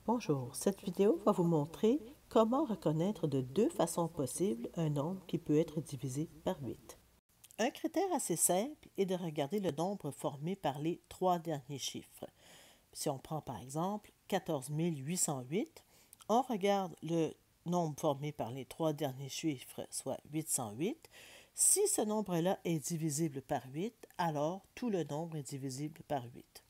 Bonjour, cette vidéo va vous montrer comment reconnaître de deux façons possibles un nombre qui peut être divisé par 8. Un critère assez simple est de regarder le nombre formé par les trois derniers chiffres. Si on prend par exemple 14 808, on regarde le nombre formé par les trois derniers chiffres, soit 808. Si ce nombre-là est divisible par 8, alors tout le nombre est divisible par 8.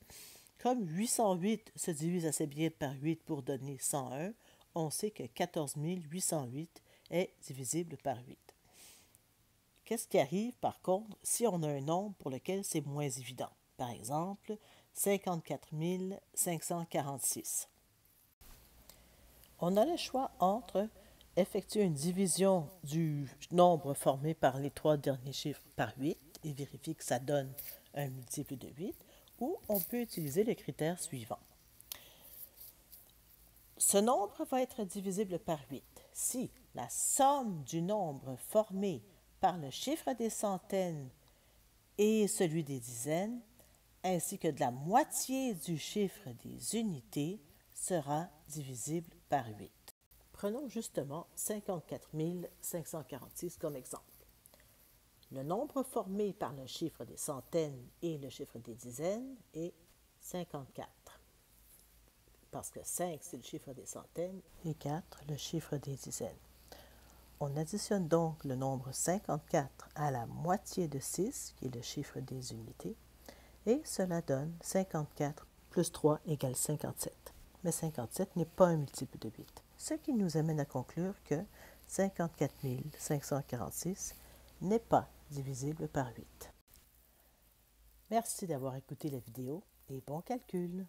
Comme 808 se divise assez bien par 8 pour donner 101, on sait que 14 808 est divisible par 8. Qu'est-ce qui arrive par contre si on a un nombre pour lequel c'est moins évident? Par exemple, 54 546. On a le choix entre effectuer une division du nombre formé par les trois derniers chiffres par 8 et vérifier que ça donne un multiple de 8, ou on peut utiliser le critère suivant. Ce nombre va être divisible par 8 si la somme du nombre formé par le chiffre des centaines et celui des dizaines, ainsi que de la moitié du chiffre des unités, sera divisible par 8. Prenons justement 54 546 comme exemple. Le nombre formé par le chiffre des centaines et le chiffre des dizaines est 54. Parce que 5, c'est le chiffre des centaines, et 4, le chiffre des dizaines. On additionne donc le nombre 54 à la moitié de 6, qui est le chiffre des unités, et cela donne 54 plus 3 égale 57. Mais 57 n'est pas un multiple de 8, ce qui nous amène à conclure que 54 546 n'est pas divisible par 8. Merci d'avoir écouté la vidéo et bon calcul!